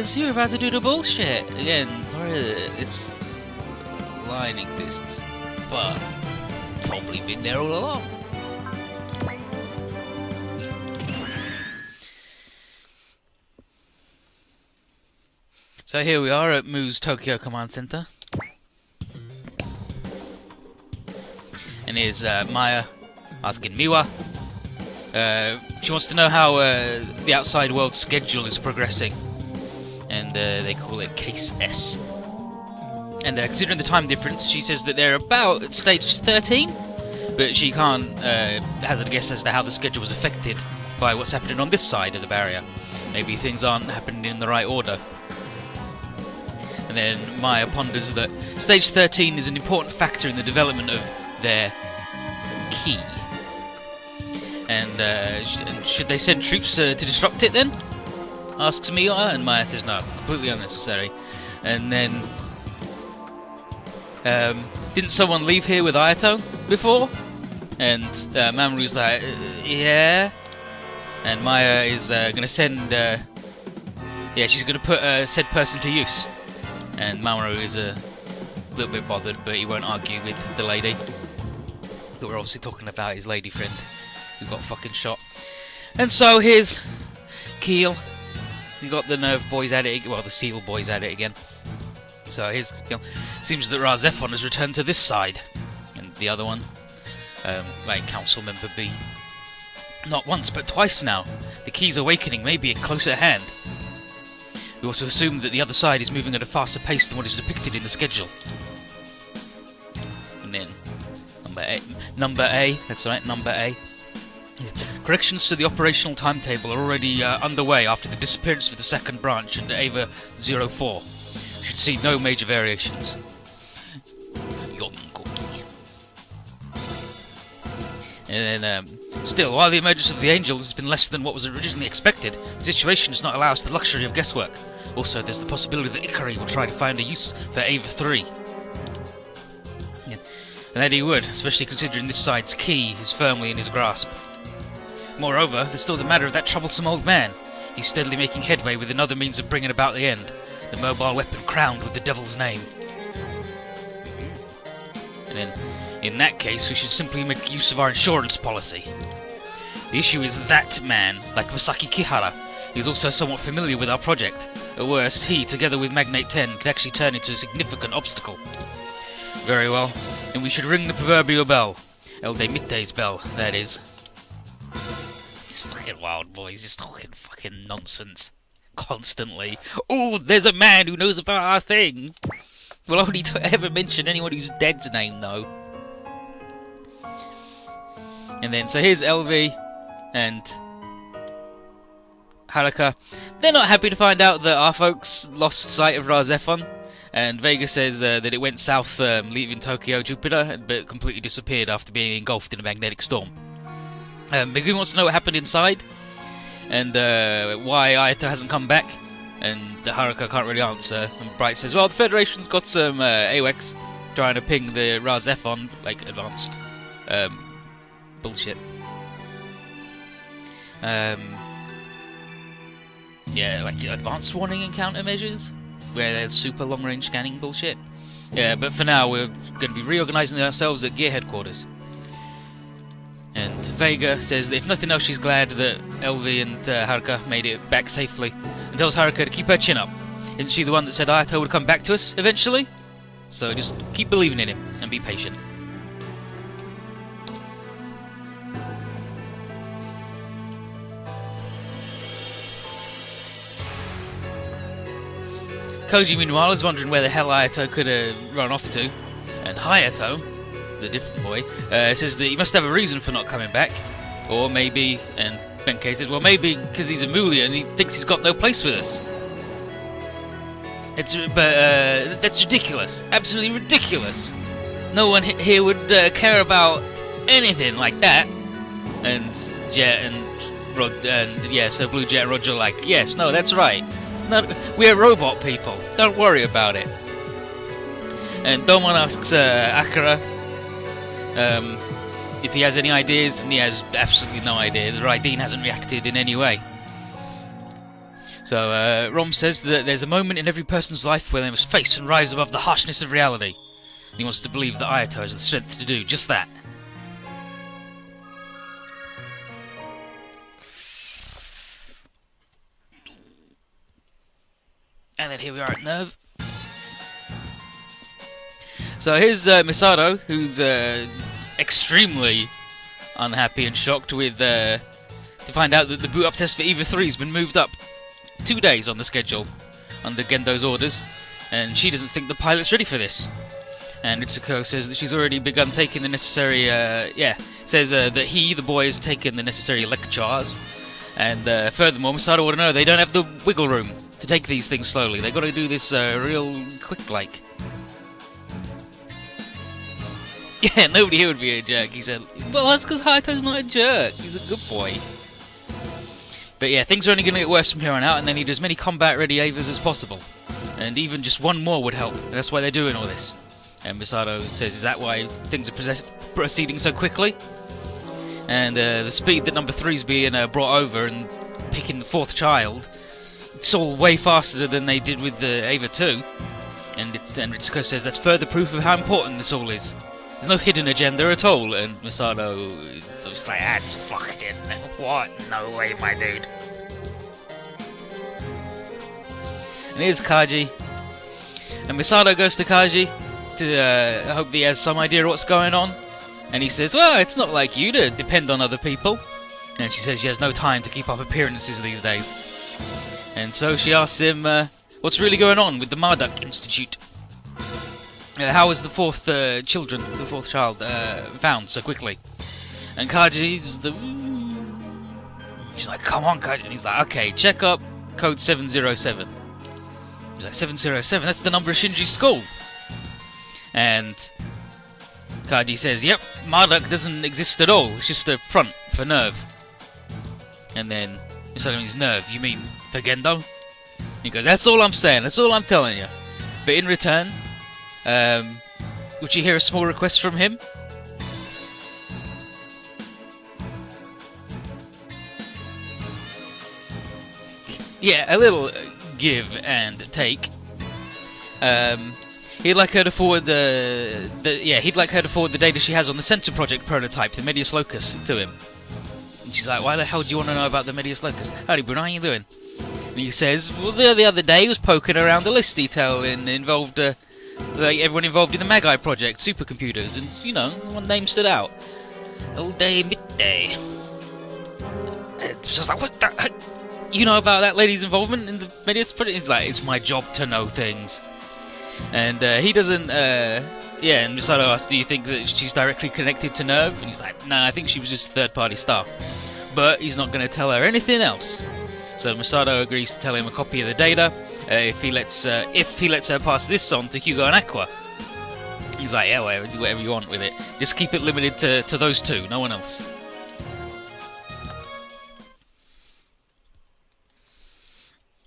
Because you're about to do the bullshit. Again, sorry that this line exists, but probably been there all along. So here we are at Mu's Tokyo Command Center. And here's Maya asking Miwa. She wants to know how the outside world schedule is progressing. And they call it Case S. And considering the time difference, she says that they're about at stage 13. But she can't hazard a guess as to how the schedule was affected by what's happening on this side of the barrier. Maybe things aren't happening in the right order. And then Maya ponders that stage 13 is an important factor in the development of their key. And should they send troops to disrupt it then? Asks Miwa, and Maya says no, completely unnecessary. And then, didn't someone leave here with Ayato before? And Mamoru's like, yeah. And Maya is going to send, she's going to put said person to use. And Mamoru is a little bit bothered, but he won't argue with the lady. Who we're obviously talking about his lady friend, who got fucking shot. And so here's Keel. You got the Nerve boys at it, well, the Seal boys at it again. So here's Keel. Seems that Razephon has returned to this side. And the other one, like Council Member B. Not once, but twice now. The key's awakening may be close at hand. We ought to assume that the other side is moving at a faster pace than what is depicted in the schedule. And then, number A, that's right, number A. Corrections to the operational timetable are already underway after the disappearance of the second branch under Ava 04. We should see no major variations. And then, still, while the emergence of the Angels has been less than what was originally expected, the situation does not allow us the luxury of guesswork. Also, there's the possibility that Ikari will try to find a use for Ava 3. Yeah. And that he would, especially considering this side's key is firmly in his grasp. Moreover, there's still the matter of that troublesome old man. He's steadily making headway with another means of bringing about the end. The mobile weapon crowned with the devil's name. And then, in that case, we should simply make use of our insurance policy. The issue is that man, like Masaki Kihara, is also somewhat familiar with our project. At worst, he, together with Magnate 10, could actually turn into a significant obstacle. Very well, then we should ring the proverbial bell. El de Mitte's bell, that is. These fucking wild boys, just talking fucking nonsense. Constantly. Oh, there's a man who knows about our thing! We'll only ever mention anyone who's dead's name, though. And then, so here's LV and Haruka. They're not happy to find out that our folks lost sight of Razephon. And Vega says that it went south, leaving Tokyo Jupiter, but completely disappeared after being engulfed in a magnetic storm. Megumi wants to know what happened inside, and why Ayato hasn't come back. And Haruka can't really answer. And Bright says, well, the Federation's got some AWACS trying to ping the Razephon, like, advanced bullshit. Yeah, like advanced warning and countermeasures, where there's super long-range scanning bullshit. Yeah, but for now we're going to be reorganizing ourselves at Gear Headquarters. And Vega says that if nothing else, she's glad that LV and Haruka made it back safely, and tells Haruka to keep her chin up. Isn't she the one that said Ayato would come back to us eventually? So just keep believing in him and be patient. Koji, meanwhile, is wondering where the hell Ayato could have run off to, and Hayato, the different boy, says that he must have a reason for not coming back, or maybe, and Benkei says, well, maybe because he's a Mulia and he thinks he's got no place with us. That's ridiculous, absolutely ridiculous. No one here would care about anything like that. And Jet and Rod, and yeah, so Blue Jet and Roger are like, yes, no, that's right. We're robot people. Don't worry about it. And Domon asks Akira if he has any ideas, and he has absolutely no idea. The Raideen hasn't reacted in any way. So Rom says that there's a moment in every person's life where they must face and rise above the harshness of reality. He wants to believe that Ayato has the strength to do just that. And then here we are at Nerve. So here's Misato, who's extremely unhappy and shocked with to find out that the boot up test for EVA 3 has been moved up 2 days on the schedule under Gendo's orders, and she doesn't think the pilot's ready for this. And Itsuko says that she's already begun taking the necessary, says that the boy, has taken the necessary lectures. And furthermore, Misato want to know they don't have the wiggle room to take these things slowly. They've got to do this real quick-like. Yeah, nobody here would be a jerk. He said, well, that's because Hayato's not a jerk. He's a good boy. But yeah, things are only going to get worse from here on out, and they need as many combat-ready Avas as possible. And even just one more would help. And that's why they're doing all this. And Misato says, is that why things are proceeding so quickly? And the speed that number 3's being brought over and picking the 4th child, it's all way faster than they did with the Ava 2. And Ritsuko says that's further proof of how important this all is. There's no hidden agenda at all. And Misato is just like, that's fucking what? No way, my dude. And here's Kaji. And Misato goes to Kaji to hope that he has some idea of what's going on. And he says, well, it's not like you to depend on other people. And she says she has no time to keep up appearances these days. And so she asks him what's really going on with the Marduk Institute. How was the 4th child found so quickly? And Kaji she's like, come on, Kaji. And he's like, okay, check up code 707. He's like, 707? That's the number of Shinji's school. And Kaji says, yep, Marduk doesn't exist at all. It's just a front for Nerve. And then Misato means Nerve. You mean for Gendo? He goes, that's all I'm saying. That's all I'm telling you. But in return, would you hear a small request from him? Yeah, a little give and take. He'd like her to forward the data she has on the Sensor Project prototype, the Medius Locus, to him. And she's like, why the hell do you want to know about the Medius Locus? Howdy, Bruno, how you doing? And he says, well, the other day he was poking around the list detail and involved, everyone involved in the Magi project, supercomputers, and, you know, one name stood out. All day, midday. It's just like, what the heck? You know about that lady's involvement in the Medius project? He's like, it's my job to know things. And he doesn't, and Misato asks, do you think that she's directly connected to Nerve? And he's like, no, I think she was just third-party staff. But he's not going to tell her anything else. So Misato agrees to tell him a copy of the data if he lets her pass this on to Hugo and Aqua. He's like, yeah, whatever you want with it. Just keep it limited to those two, no one else.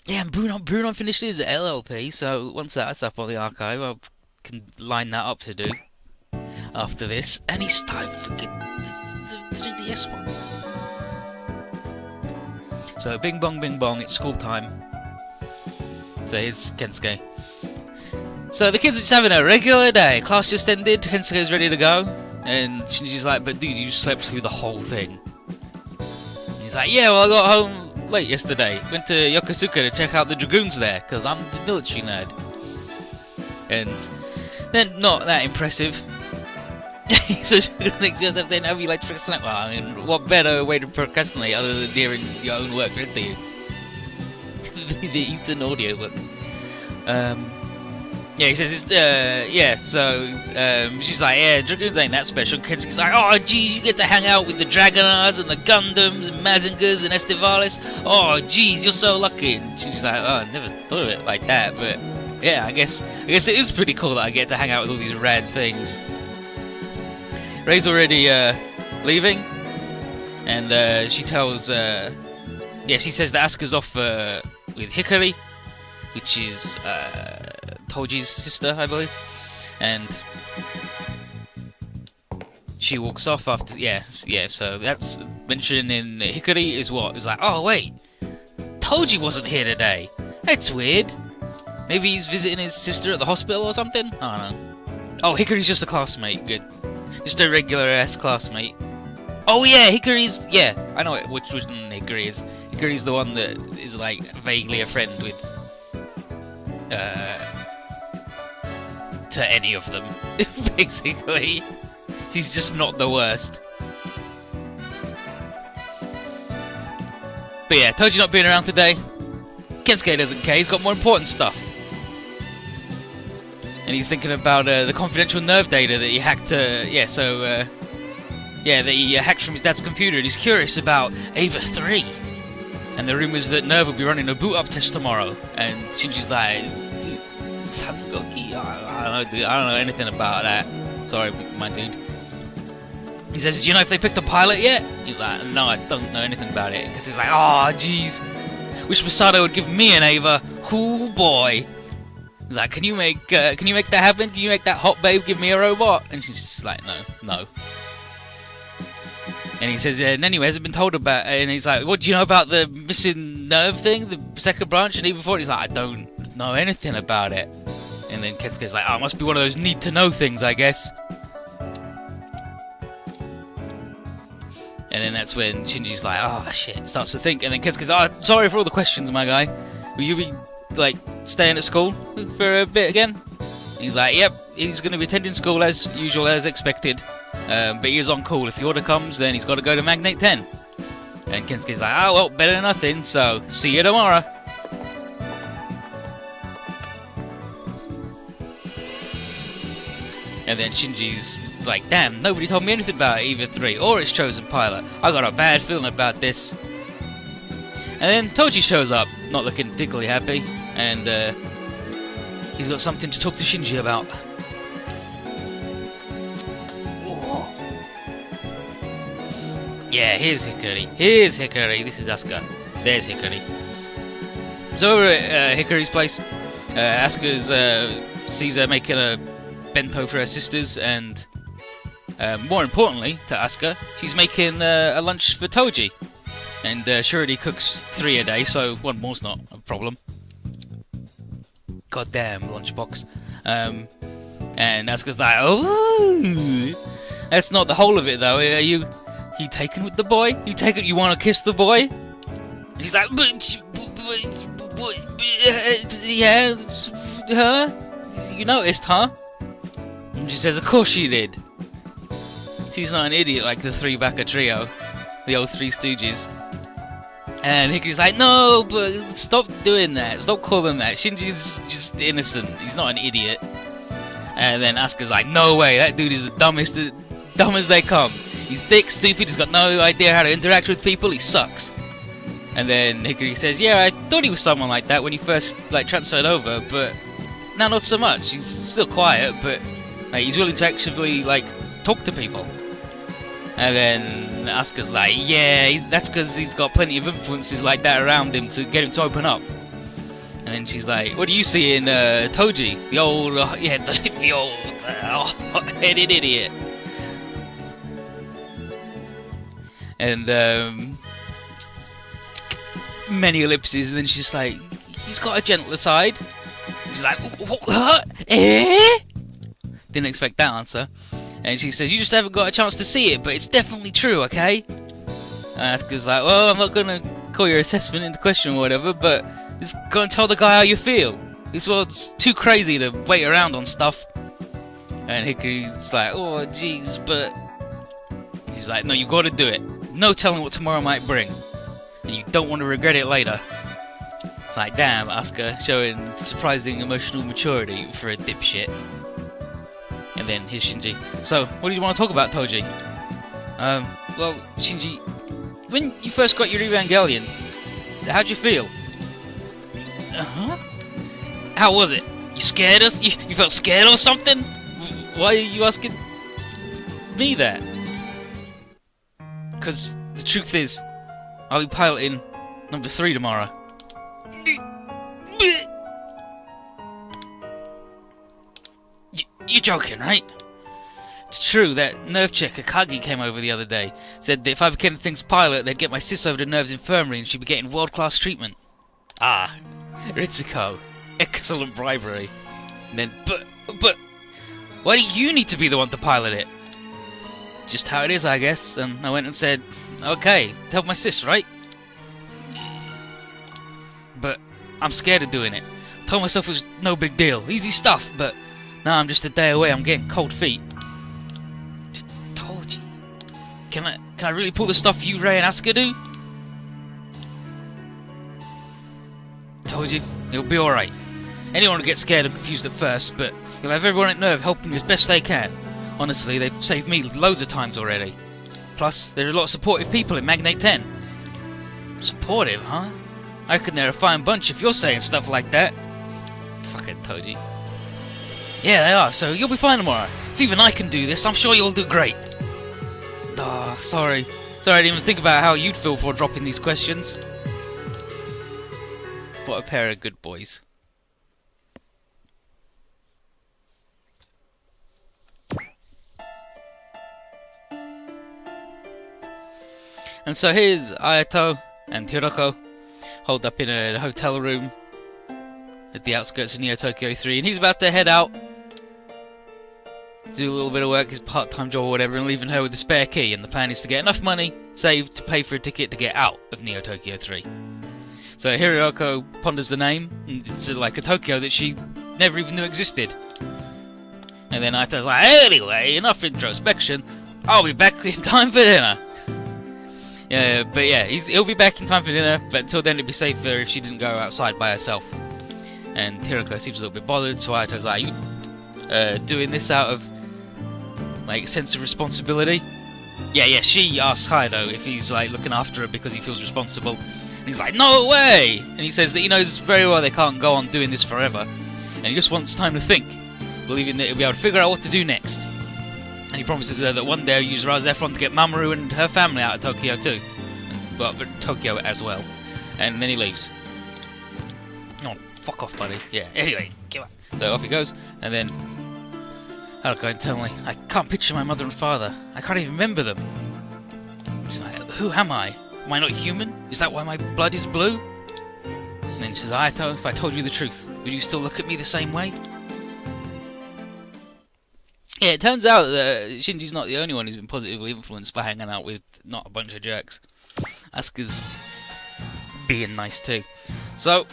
Yeah, and Bruno finished his LLP, so once that's up on the archive, I can line that up to do after this. And he started looking the 3DS one. So bing bong, it's school time. So here's Kensuke. So the kids are just having a regular day. Class just ended, Kensuke's ready to go. And Shinji's like, but dude, you slept through the whole thing. And he's like, yeah, well, I got home late yesterday. Went to Yokosuka to check out the Dragoons there, because I'm the military nerd. And then, not that impressive. So she thinks to herself, then how do you like to procrastinate? Well, I mean, what better way to procrastinate other than hearing your own work read to you? The Ethan audio book. Yeah, he says, she's like, yeah, Dragoons ain't that special. Kensuke's like, oh, geez, you get to hang out with the Dragonars and the Gundams and Mazingers and Estivales. Oh, geez, you're so lucky. And she's like, oh, I never thought of it like that, but yeah, I guess it is pretty cool that I get to hang out with all these rad things. Ray's already leaving, and she tells, she says that Asuka's off with Hikari, which is Toji's sister, I believe, and she walks off after, so that's mentioned in Hikari is what? It's like, oh wait, Toji wasn't here today. That's weird. Maybe he's visiting his sister at the hospital or something? I don't know. Oh, Hikari's just a classmate. Good. Just a regular-ass classmate. Oh yeah, Hikari's... Yeah, I know which one Hikari is. Hikari's the one that is, like, vaguely a friend with... to any of them, basically. She's just not the worst. But yeah, Toji not being around today. Kensuke doesn't care, he's got more important stuff. And he's thinking about the confidential nerve data that he hacked, that he hacked from his dad's computer, and he's curious about Ava 3. And the rumours that Nerve will be running a boot-up test tomorrow. And Shinji's like, Sangoki? I don't know anything about that. Sorry, my dude. He says, do you know if they picked a pilot yet? He's like, no, I don't know anything about it. Because he's like, oh, jeez. Wish Masato would give me an Ava. Oh, boy. He's like, can you make that happen? Can you make that hot babe give me a robot? And she's just like, no. And he says, and anyway, hasn't been told about it. And he's like, what do you know about the missing nerve thing? The second branch? And even before, he's like, I don't know anything about it. And then Kensuke's like, oh, it must be one of those need-to-know things, I guess. And then that's when Shinji's like, oh, shit, starts to think. And then Kensuke's like, oh, sorry for all the questions, my guy. Will you be, like, staying at school for a bit again? And he's like, yep, he's going to be attending school as usual, as expected. But he is on call. If the order comes, then he's got to go to Magnate 10. And Kensuke's like, oh, well, better than nothing, so see you tomorrow. And then Shinji's like, damn, nobody told me anything about Eva 3 or its chosen pilot. I got a bad feeling about this. And then Toji shows up, not looking particularly happy, and he's got something to talk to Shinji about. Yeah, here's Hikari. Here's Hikari. This is Asuka. There's Hikari. So over at Hikari's place, Asuka's sees her making a bento for her sisters, and more importantly to Asuka, she's making a lunch for Toji. And Shirley cooks 3 a day, so one more's not a problem. Goddamn lunchbox. And Asuka's like, oh, that's not the whole of it though. Are you taken with the boy? You want to kiss the boy? And she's like, yeah, huh? You noticed, huh? And she says, of course she did. She's not an idiot like the three-backer trio, the old Three Stooges. And Hikari's like, no, but stop doing that. Stop calling that. Shinji's just innocent. He's not an idiot. And then Asuka's like, no way, that dude is the dumbest, dumb as they come. He's thick, stupid, he's got no idea how to interact with people, he sucks. And then Hikari says, yeah, I thought he was someone like that when he first transferred over, but now not so much. He's still quiet, but he's willing to actually talk to people. And then Asuka's like, yeah, that's because he's got plenty of influences like that around him to get him to open up. And then she's like, what do you see in Toji? The old, the old hot-headed idiot. And many ellipses, and then she's like, he's got a gentler side. She's like, what? Eh? Didn't expect that answer. And she says, you just haven't got a chance to see it, but it's definitely true, okay? And Asuka's like, well, I'm not going to call your assessment into question or whatever, but just go and tell the guy how you feel. This world's too crazy to wait around on stuff. And Hikari's like, oh, jeez, but... She's like, no, you got to do it. No telling what tomorrow might bring. And you don't want to regret it later. It's like, damn, Asuka, showing surprising emotional maturity for a dipshit. And then here's Shinji. So, what do you want to talk about, Toji? Well, Shinji, when you first got your Evangelion, how'd you feel? Uh-huh. How was it? You scared us? You felt scared or something? Why are you asking me that? Because the truth is, I'll be piloting number 3 tomorrow. You're joking, right? It's true, that nerve check Akagi came over the other day. Said that if I became the thing's pilot, they'd get my sis over to Nerve's infirmary and she'd be getting world-class treatment. Ah, Ritsuko, excellent bribery. And then, but, why do you need to be the one to pilot it? Just how it is, I guess. And I went and said, okay, tell my sis, right? But I'm scared of doing it. Told myself it was no big deal, easy stuff, but now I'm just a day away, I'm getting cold feet. Told you. Can I really pull the stuff you, Ray, and Asuka do? Told you, it'll be alright. Anyone will get scared and confused at first, but you'll have everyone at Nerve helping you as best they can. Honestly, they've saved me loads of times already. Plus, there are a lot of supportive people in Magnate 10. Supportive, huh? I reckon they're a fine bunch if you're saying stuff like that. Fucking Toji. Yeah, they are, so you'll be fine tomorrow. If even I can do this, I'm sure you'll do great. Ah, sorry. Sorry, I didn't even think about how you'd feel for dropping these questions. What a pair of good boys. And so here's Ayato and Hiroko holed up in a hotel room at the outskirts of Neo Tokyo 3, and he's about to head out, do a little bit of work, his part-time job or whatever, and leaving her with the spare key, and the plan is to get enough money saved to pay for a ticket to get out of Neo Tokyo 3. So Hiroko ponders the name, and it's like a Tokyo that she never even knew existed. And then Ayato's like, anyway, enough introspection, I'll be back in time for dinner. Yeah, but yeah, he'll be back in time for dinner, but until then it'd be safer if she didn't go outside by herself. And Hiroko seems a little bit bothered, so Ayato's like, you doing this out of, like, a sense of responsibility? Yeah, she asks Hayato if he's, like, looking after her because he feels responsible. And he's like, no way! And he says that he knows very well they can't go on doing this forever, and he just wants time to think, believing that he'll be able to figure out what to do next. And he promises her that one day he'll use Raz Efron to get Mamoru and her family out of Tokyo too. Well, but Tokyo as well. And then he leaves. Oh, fuck off, buddy. Yeah, anyway, give up. So off he goes, and then Haruka internally, I can't picture my mother and father. I can't even remember them. She's like, who am I? Am I not human? Is that why my blood is blue? And then she says, Ayato, if I told you the truth, would you still look at me the same way? Yeah, it turns out that Shinji's not the only one who's been positively influenced by hanging out with not a bunch of jerks. Asuka's being nice too. So,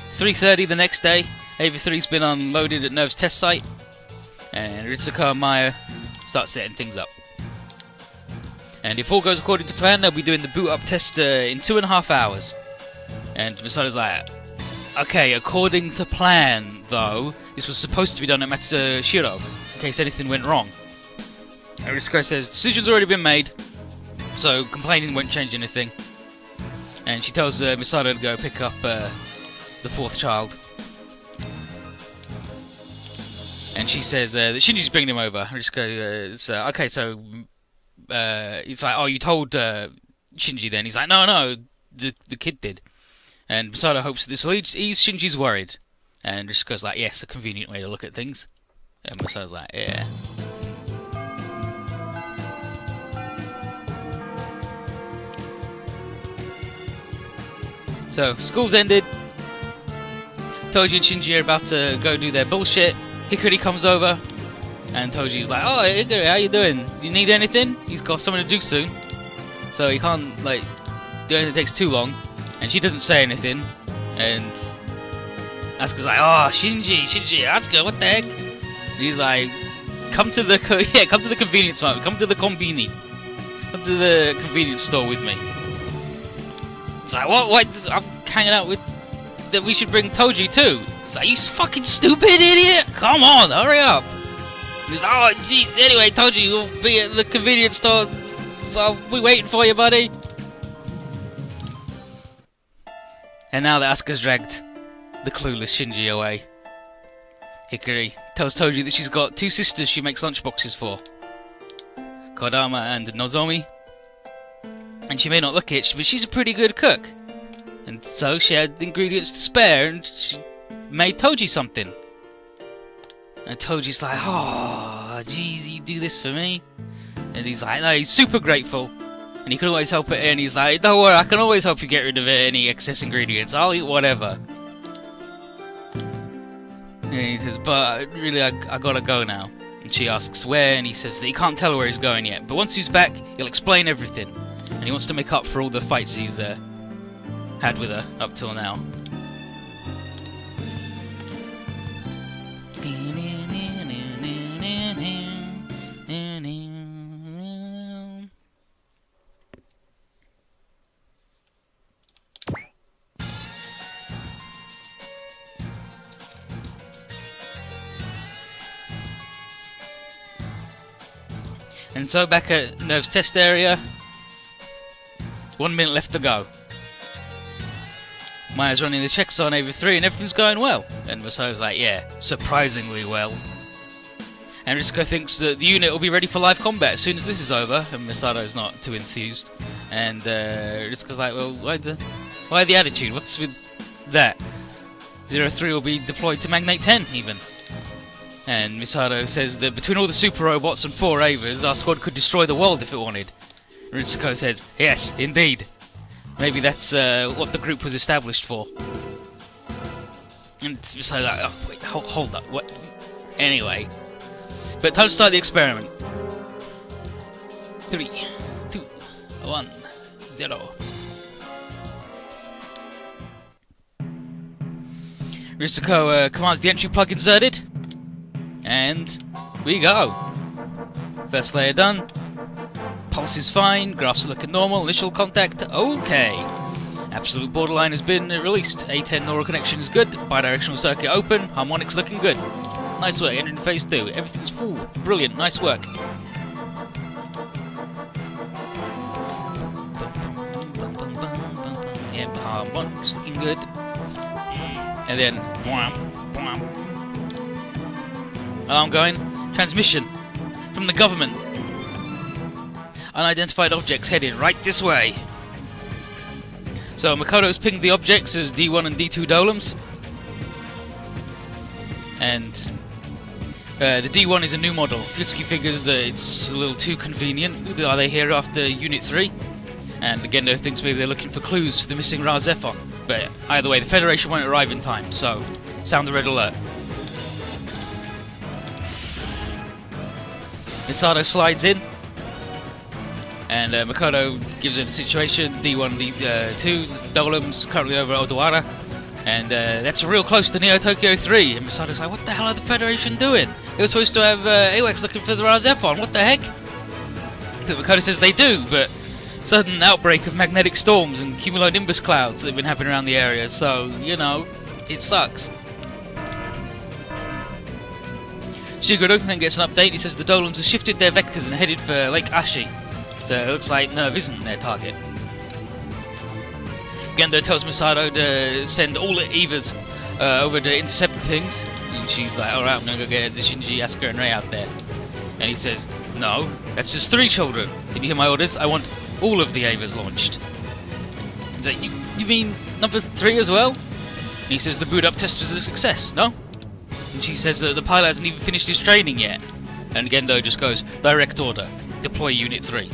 it's 3:30 the next day. AV3's been unloaded at Nerve's test site, and Ritsuko and Maya start setting things up. And if all goes according to plan, they'll be doing the boot up test in 2.5 hours. And Misato's like, okay, according to plan, though, this was supposed to be done at Matsushiro, in case anything went wrong. And Ritsuko says, decision's already been made, so complaining won't change anything. And she tells Misato to go pick up the fourth child. And she says that Shinji's bringing him over. Ritsuko, okay, so it's like, oh, you told Shinji then? He's like, no, the kid did. And Misato hopes this will ease Shinji's worried. And Ritsuko's like, yes, a convenient way to look at things. And Misato's like, yeah. So, school's ended. Toji and Shinji are about to go do their bullshit. Hikari comes over, and Toji's like, oh, Hikari, how you doing? Do you need anything? He's got something to do soon. So he can't, like, do anything that takes too long. And she doesn't say anything. And Asuka's like, oh, Shinji, Asuka, what the heck? And he's like, come to the convenience store, come to the konbini. Come to the convenience store with me. It's like, what? I'm hanging out with... that we should bring Toji too. It's like, you fucking stupid idiot! Come on, hurry up! He's like, oh jeez, anyway, Toji, we'll be at the convenience store. I'll be waiting for you, buddy. And now that Asuka's dragged the clueless Shinji away, Hikari tells Toji that she's got 2 sisters she makes lunchboxes for, Kodama and Nozomi. And she may not look it, but she's a pretty good cook. And so she had ingredients to spare, and she made Toji something. And Toji's like, oh, jeez, you do this for me? And he's like, no, he's super grateful. And he can always help it in. He's like, don't worry, I can always help you get rid of any excess ingredients. I'll eat whatever. And he says, but really, I gotta go now. And she asks where, and he says that he can't tell her where he's going yet. But once he's back, he'll explain everything. And he wants to make up for all the fights he's had with her up till now. And so back at Nerve's test area, 1 minute left to go. Maya's running the checks on Ava 3 and everything's going well. And Masato's like, yeah, surprisingly well. And Ritsuko thinks that the unit will be ready for live combat as soon as this is over, and Misato's not too enthused. And Ritsuko's like, well, why the attitude? What's with that? 03 will be deployed to Magnate 10 even. And Misato says that between all the super robots and 4 Avas, our squad could destroy the world if it wanted. Ritsuko says, yes, indeed. Maybe that's what the group was established for. And Misato's like, oh, wait, hold up, what? Anyway. But time to start the experiment. 3, 2, 1, 0. Ritsuko commands the entry plug inserted. And we go. First layer done. Pulse is fine, graphs are looking normal, initial contact, okay. Absolute borderline has been released. A10 neural connection is good, bidirectional circuit open, harmonics looking good. Nice work, entering phase 2. Everything's full. Brilliant, nice work. Yep, harmonics looking good. And then, alarm going. Transmission from the government. Unidentified objects headed right this way. So Makoto's pinged the objects as D1 and D2 dolems. And the D1 is a new model. Flisky figures that it's a little too convenient. Are they here after Unit 3? And Gendo thinks maybe they're looking for clues for the missing Ra Zephon. But either way, the Federation won't arrive in time, so sound the red alert. Misato slides in, and Makoto gives her the situation. D1, D2, Dolems currently over at Odawara, and that's real close to Neo Tokyo 3. And Misato's like, what the hell are the Federation doing? They were supposed to have AWACS looking for the Ra Zephon, what the heck? But Makoto says they do, but sudden outbreak of magnetic storms and cumulonimbus clouds that have been happening around the area, so, you know, it sucks. Shigeru then gets an update. He says the Dolems have shifted their vectors and headed for Lake Ashi. So it looks like Nerve isn't their target. Gendo tells Misato to send all the Evas over to intercept the things. And she's like, alright, I'm gonna go get the Shinji, Asuka and Rei out there. And he says, no, that's just 3 children. Did you hear my orders? I want all of the Avas launched. He's like, you mean number 3 as well? And he says the boot up test was a success, no? And she says that the pilot hasn't even finished his training yet. And Gendo just goes, direct order, deploy Unit 3.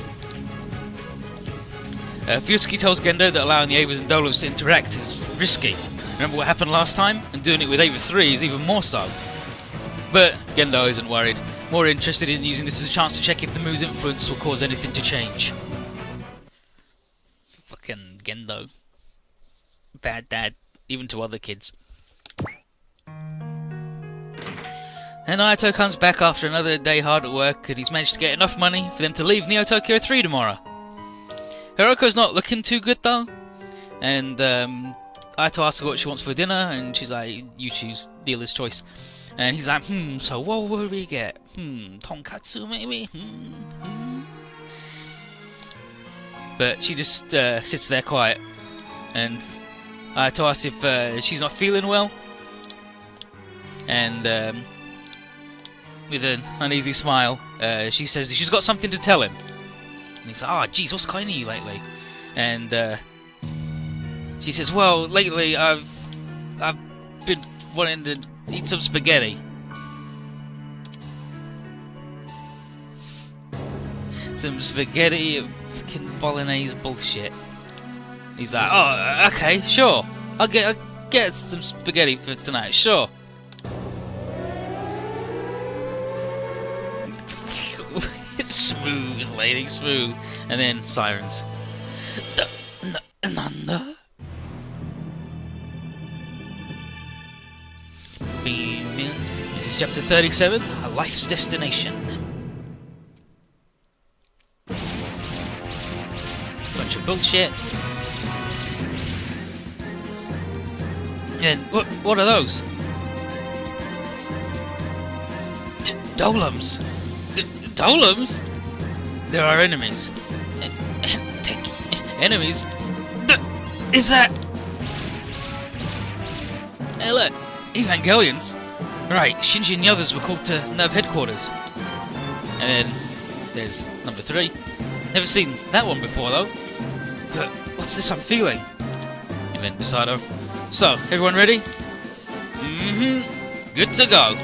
Fuyusuki tells Gendo that allowing the Avas and Dolems to interact is risky. Remember what happened last time? And doing it with Ava 3 is even more so. But Gendo isn't worried, more interested in using this as a chance to check if the move's influence will cause anything to change. Fucking Gendo. Bad dad, even to other kids. And Naoto comes back after another day hard at work, and he's managed to get enough money for them to leave Neo Tokyo 3 tomorrow. Hiroko's not looking too good though, and Aito asks her what she wants for dinner, and she's like, you choose, dealer's choice. And he's like, so what will we get? Tonkatsu maybe? But she just sits there quiet, and Aito asks if she's not feeling well, and with an uneasy smile, she says that she's got something to tell him. And he's like, oh jeez, what's kind of you lately? And she says, well, lately I've been wanting to eat some spaghetti. Some spaghetti fucking bolognese bullshit. He's like, oh, okay, sure. I'll get some spaghetti for tonight, sure. It's smooth, lady, smooth. And then sirens. Nanda? This is chapter 37, A Life's Destination. Bunch of bullshit. And what are those? Dolems. Dolems? There are enemies. Enemies? Is that? Hey look, Evangelions. Right, Shinji and the others were called to Nerve headquarters. And then there's number 3. Never seen that one before though. But what's this I'm feeling? Event Decider. So, everyone ready? Good to go.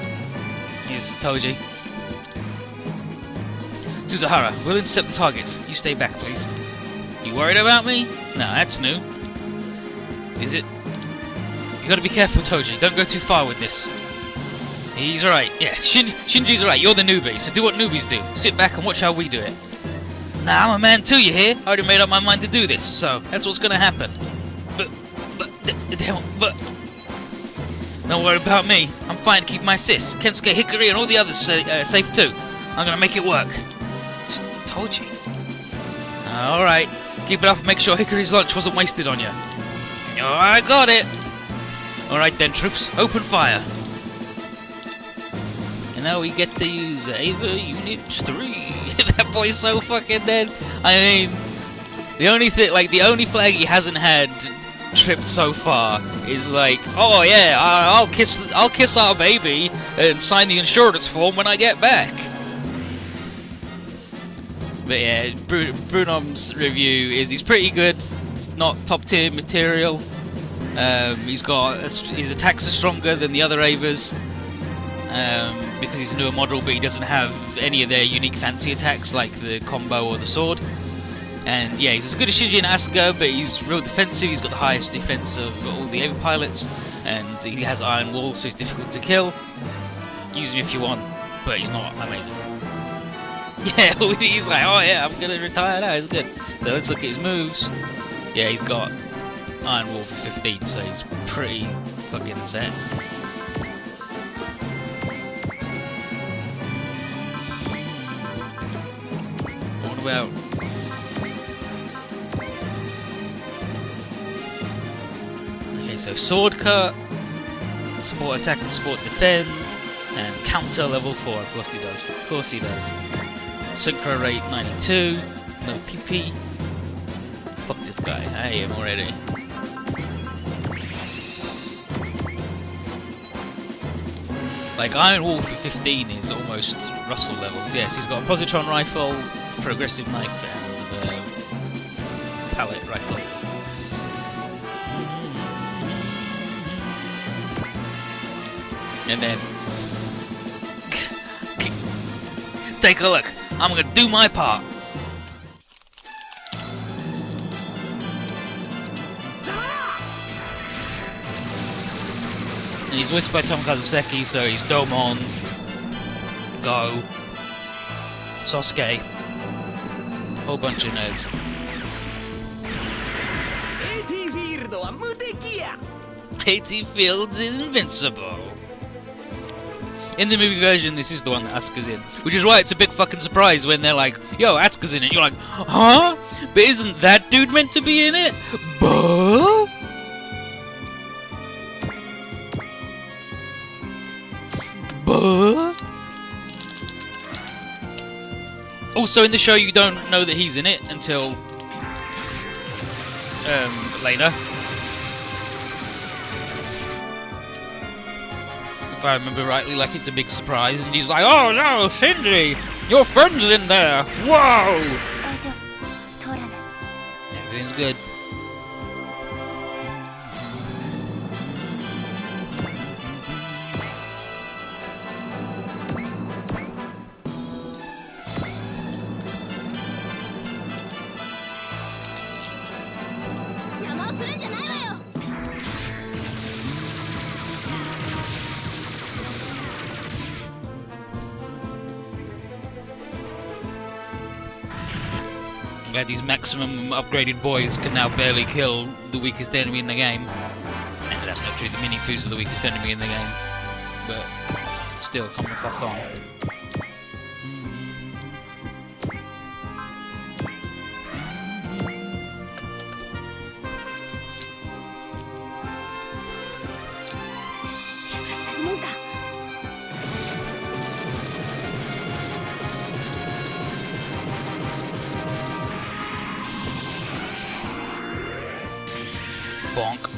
Here's Toji. Suzuhara, we'll intercept the targets. You stay back, please. You worried about me? No, that's new. Is it? You gotta be careful, Toji. Don't go too far with this. He's right. Yeah, Shinji's right. You're the newbie, so do what newbies do. Sit back and watch how we do it. Nah, I'm a man too, you hear? I already made up my mind to do this, so that's what's gonna happen. But... Don't worry about me. I'm fine to keep my sis, Kensuke, Hikari, and all the others safe too. I'm gonna make it work. Told you. Alright. Keep it up and make sure Hikari's lunch wasn't wasted on you. I got it. Alright then, troops. Open fire. And now we get to use Ava Unit 3. That boy's so fucking dead. I mean, the only flag he hasn't had tripped so far is like, oh yeah, I'll kiss our baby and sign the insurance form when I get back. But yeah, Brunom's review is he's pretty good, not top tier material. His attacks are stronger than the other Avas because he's a newer model, but he doesn't have any of their unique fancy attacks like the combo or the sword. And yeah, he's as good as Shinji and Asuka, but he's real defensive. He's got the highest defense of all the Ava pilots, and he has Iron Wall, so he's difficult to kill. Use him if you want, but he's not amazing. Yeah, he's like, oh yeah, I'm gonna retire now, he's good. So let's look at his moves. Yeah, he's got Iron Wall for 15, so he's pretty fucking set. What about... Okay, so Sword Cut, Support Attack and Support Defend, and Counter level 4, of course he does. Of course he does. Synchro rate 92, no PP. Fuck this guy, I hate him already. Like, Iron Wall for 15 is almost Russell levels. Yes, he's got a positron rifle, progressive knife, and pallet rifle. And then... take a look. I'm gonna do my part. And he's voiced by Tomokazu Seki, so he's Domon, Go, Sasuke, a whole bunch of nerds. AT Fields is invincible. In the movie version, this is the one that Asuka's in. Which is why it's a big fucking surprise when they're like, yo, Asuka's in it. You're like, huh? But isn't that dude meant to be in it? Buh? Buh? Also, in the show, you don't know that he's in it until later. If I remember rightly, like it's a big surprise, and he's like, "Oh no, Shinji, your friend's in there! Whoa!" Everything's good. had these maximum upgraded boys can now barely kill the weakest enemy in the game. No, that's not true. The mini-foos are the weakest enemy in the game. But still, come the fuck on. Bonk.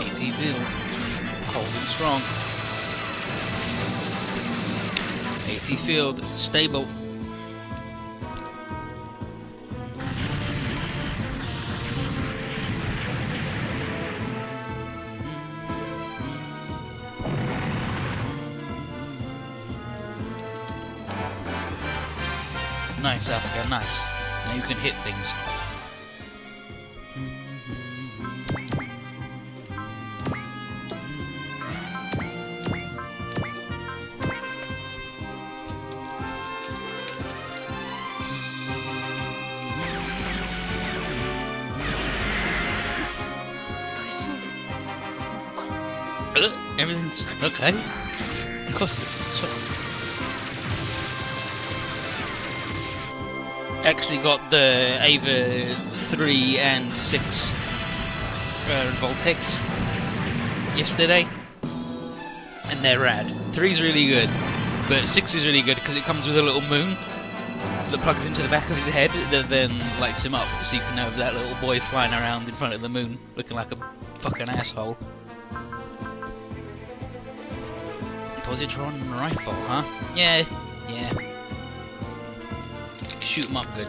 AT field, holding strong. AT field, stable. Nice, Asuka, nice. Now you can hit things. Everything's okay. Of course it is. So, actually got the Ava 3 and 6 Voltex yesterday, and they're rad. 3's really good, but 6 is really good because it comes with a little moon that plugs into the back of his head that then lights him up, so you can have that little boy flying around in front of the moon looking like a fucking asshole. Positron rifle, huh? Yeah. Shoot him up good.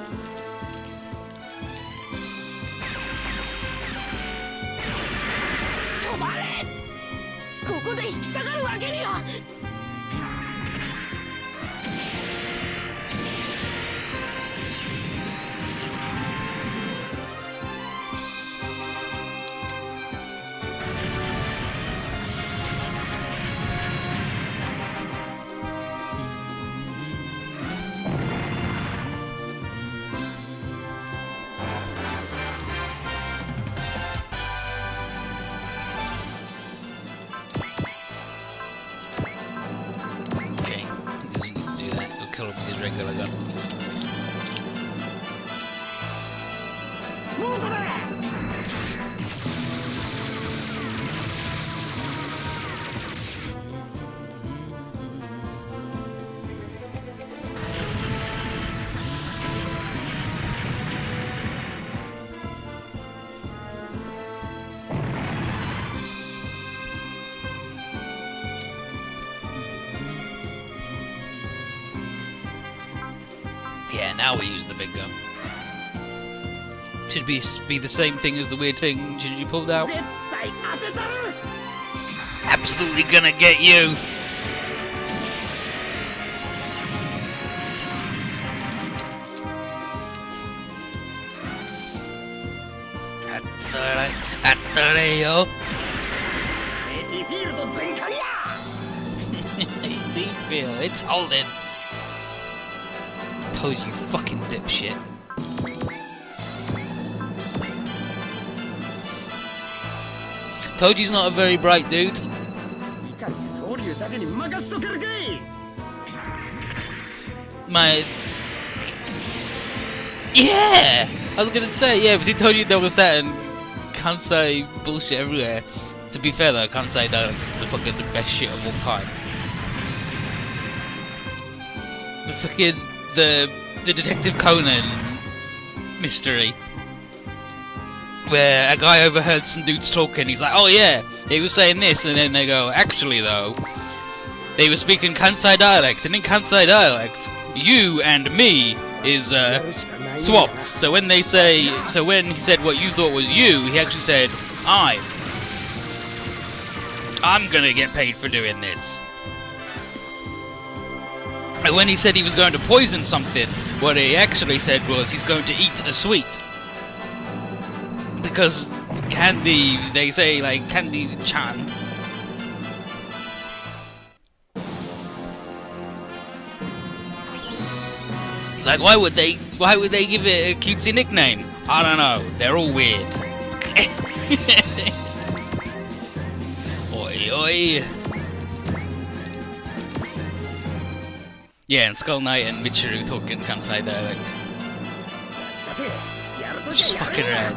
Kill him with his regular gun. Yeah, now we use the big gun. Should be the same thing as the weird thing Shinji pulled out. Absolutely gonna get you! Atare-yo! AT field, it's holding! Told you, fucking dipshit. Told you he's not a very bright dude. Yeah! I was gonna say, yeah, but he told you there was that and Kansai bullshit everywhere. To be fair though, Kansai though is the fucking best shit of all time. the fucking the Detective Conan mystery, where a guy overheard some dudes talking. He's like, "Oh yeah, he was saying this," and then they go, "Actually though, they were speaking Kansai dialect, and in Kansai dialect, you and me is swapped. So when he said what you thought was you, he actually said I'm gonna get paid for doing this." And when he said he was going to poison something, what he actually said was he's going to eat a sweet. Because Candy, they say like Candy-chan. Like, why would they give it a cutesy nickname? I don't know. They're all weird. Oi oi. Yeah, and Skull Knight and Michiru talking Kansai dialect. Which is fucking rad.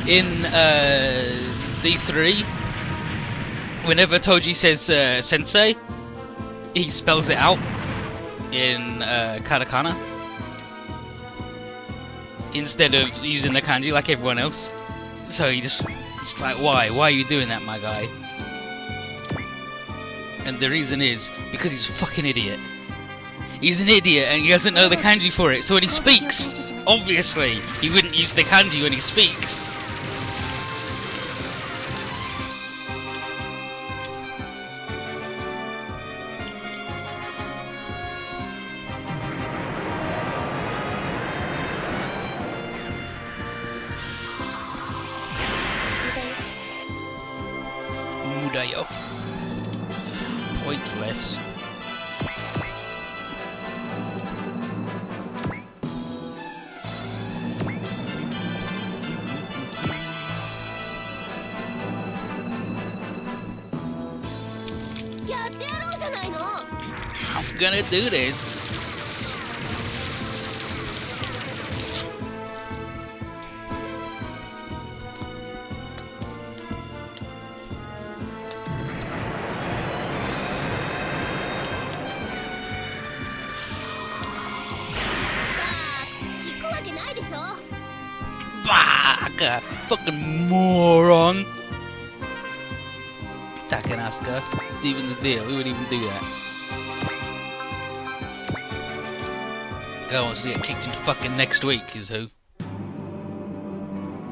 In Z3, whenever Toji says sensei, he spells it out in katakana instead of using the kanji like everyone else. So he just, it's like, why are you doing that, my guy? And the reason is because he's a fucking idiot. He's an idiot and he doesn't know the kanji for it. So when he speaks, obviously he wouldn't use the kanji when he speaks. Mudayo. Pointless. I'm gonna do this. Baka! Fucking moron! Takanaska. Even the deal, we wouldn't even do that. Guy wants to get kicked into fucking next week, is who?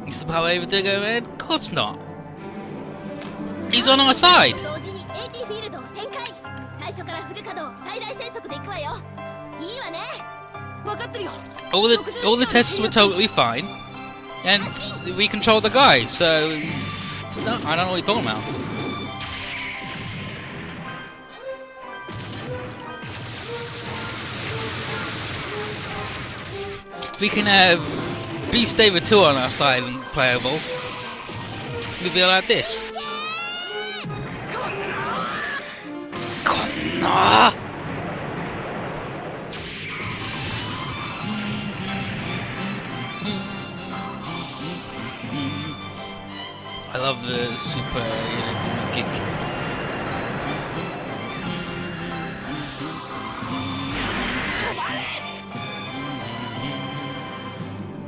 He's the power able to go, man? Of course not. He's on our side. All the tests were totally fine, and we control the guy. So I don't know what you're talking about. If we can have Beast David 2 on our side and playable, we'd be like this. Konna! I love the super Inazuma kick.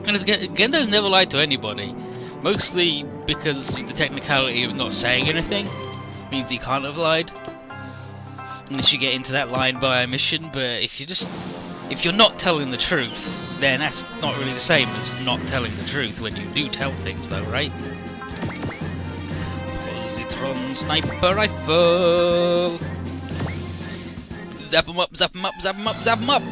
And Gendo's never lied to anybody, mostly because the technicality of not saying anything means he can't have lied, unless you get into that line by omission. But if you're not telling the truth, then that's not really the same as not telling the truth when you do tell things, though, right? Positron sniper rifle. Zap 'em up, zap 'em up, zap 'em up, zap 'em up.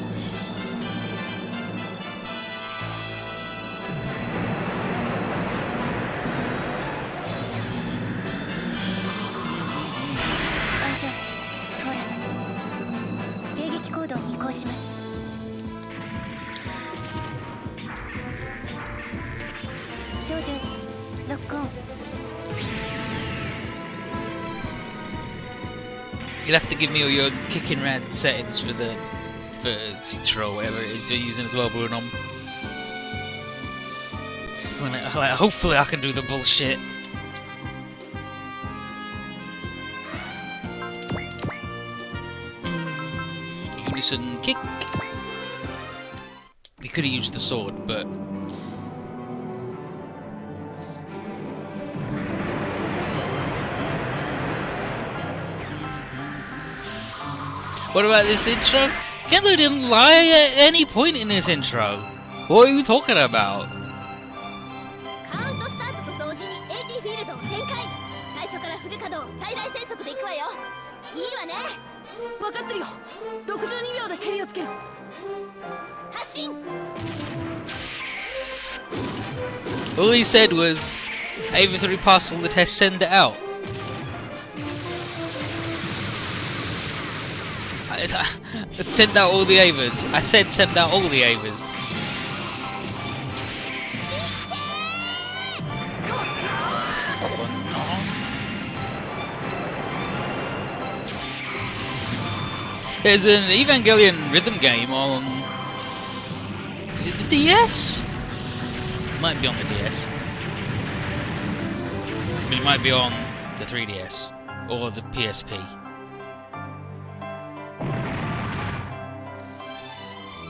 You'll have to give me all your kicking rad settings for Citra or whatever it is you're using as well, Bruno. hopefully I can do the bullshit. Unison kick. We could have used the sword, but what about this intro? Kendo didn't lie at any point in this intro. What are you talking about? All he said was, Ava 3 passed all the tests, send it out. Send out all the Avas. I said send out all the Avas. There's an Evangelion rhythm game on... Is it the DS? Might be on the DS. It might be on the 3DS. Or the PSP.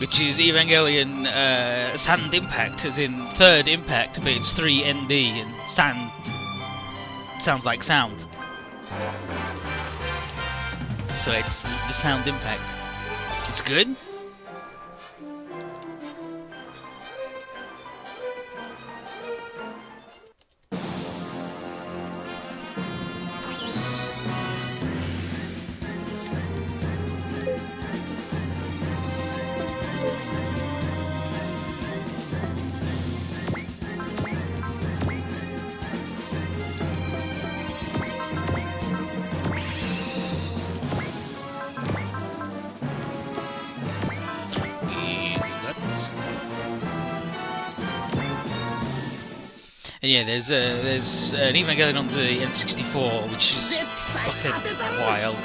Which is Evangelion Sand Impact, as in third impact, but it's 3 ND, and sand sounds like sound. So it's the Sound Impact. It's good. And yeah, there's an Evangelion on the N64, which is fucking wild.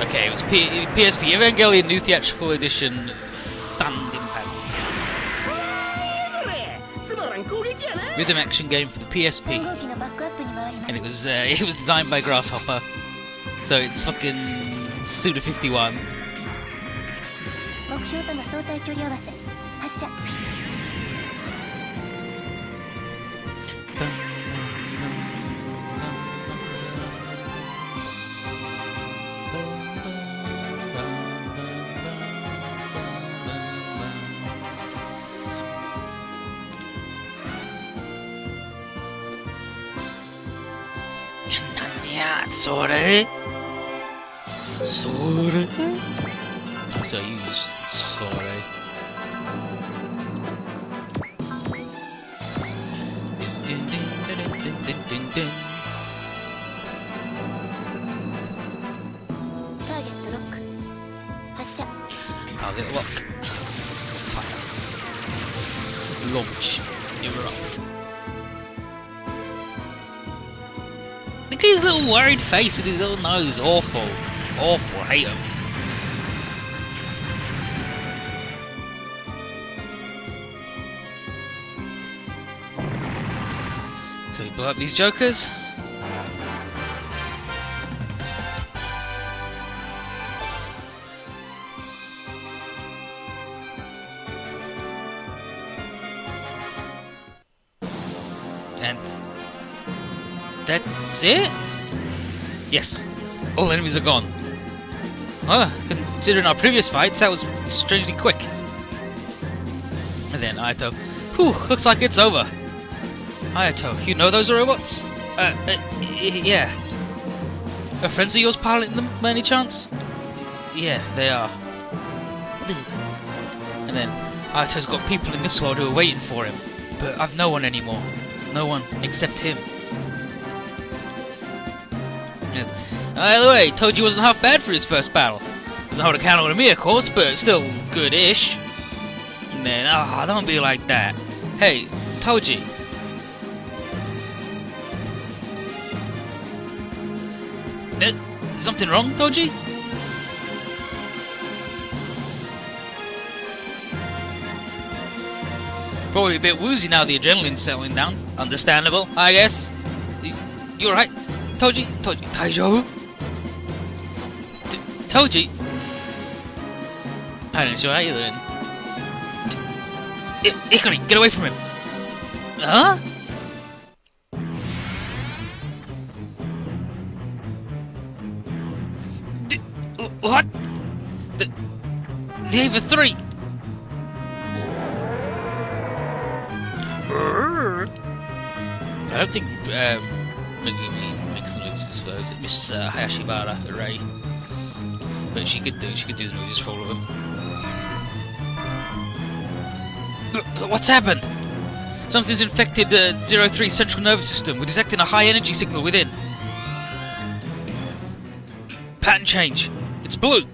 Okay, it was PSP Evangelion New Theatrical Edition Stand Impact. Rhythm action game for the PSP, and it was designed by Grasshopper, so it's fucking Suda 51. Sore? Sore? So I use Sore. Target lock. Fire. Launch. Erupt. Look at his little worried face and his little nose. Awful. Awful. I hate him. So we blow up these jokers. And that's it? Yes. All enemies are gone. Oh, considering our previous fights, that was strangely quick. And then Ayato. Whew, looks like it's over. Ayato, you know those robots? Yeah. Are friends of yours piloting them, by any chance? Yeah, they are. And then Ayato's got people in this world who are waiting for him. But I've no one anymore. No one except him. By the way, Toji wasn't half bad for his first battle. Doesn't hold a candle to me, of course, but still good-ish. And then, don't be like that. Hey, Toji. Something wrong, Toji? Probably a bit woozy now the adrenaline's settling down. Understandable, I guess. You alright? Toji? Taijobu? Toji? I don't know how you're doing. Ikari, get away from him! Huh? What? The Ava 3! I don't think Megumi makes the noises for Miss Hayashibara, Ray. But she could do the noises for all of them. What's happened? Something's infected 03 central nervous system. We're detecting a high energy signal within. Pattern change. It's blue.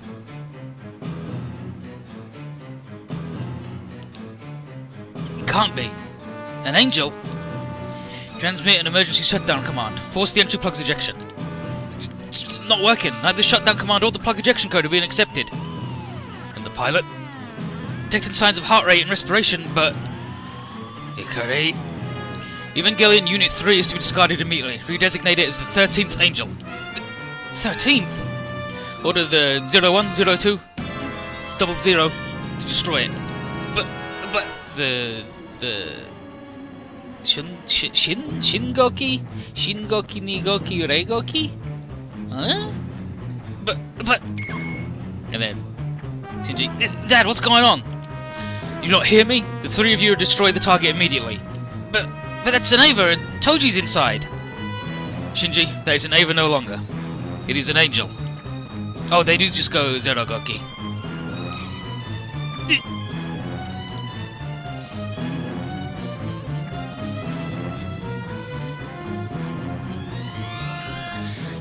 It can't be. An angel? Transmit an emergency shutdown command. Force the entry plug's ejection. It's not working. Neither the shutdown command or the plug ejection code are being accepted. And the pilot? Detecting signs of heart rate and respiration, but... Ikari. Evangelion Unit 3 is to be discarded immediately. Redesignate it as the 13th Angel. 13th? Order the 01, 02, 00 to destroy it. But the Shingoki Nigoki Reigoki? Huh? But and then Shinji, Dad, what's going on? Do you not hear me? The three of you destroy the target immediately. But that's an Ava and Toji's inside. Shinji, that is an Ava no longer. It is an angel. Oh, they do just go Zerogoki.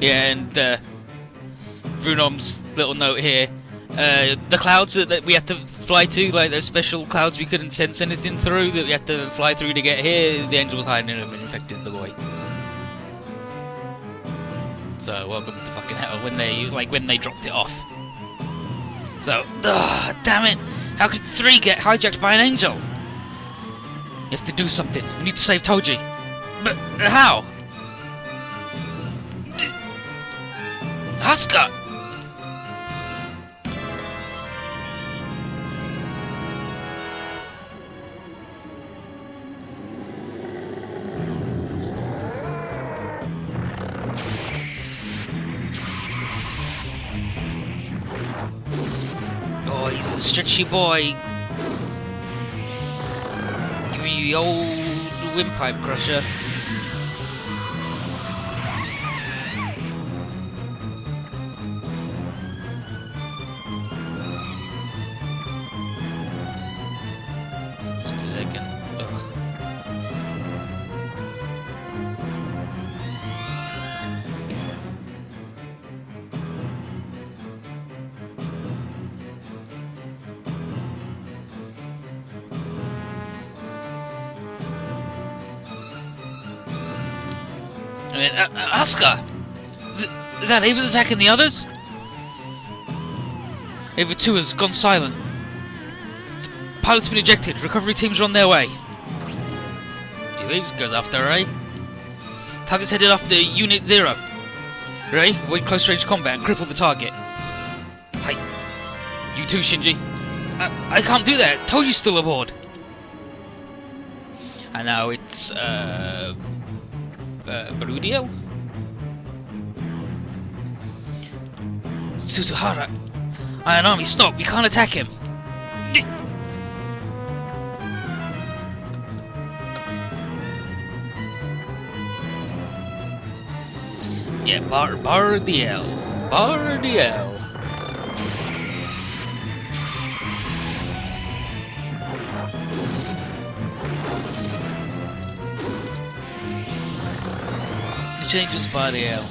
Yeah, and Brunom's little note here. The clouds that we had to fly to, like those special clouds we couldn't sense anything through, that we had to fly through to get here, the angel was hiding in them and infected the boy. So, welcome to fucking hell when they dropped it off. So, damn it! How could 3 get hijacked by an angel? You have to do something. We need to save Toji. But how? Asuka! Oh, he's the stretchy boy. Give me the old windpipe crusher. Just a second. I mean, Asuka! That Ava's attacking the others? Ava 2 has gone silent. The pilot's been ejected. Recovery teams are on their way. He leaves, goes after Ray. Target's headed after Unit 0. Ray, avoid close range combat and cripple the target. Hey. You too, Shinji. I can't do that. Toji's still aboard. And now it's, Barudiel? Suzuhara! Iron Army, stop! We can't attack him! Yeah, Bardiel. Changes Bardiel.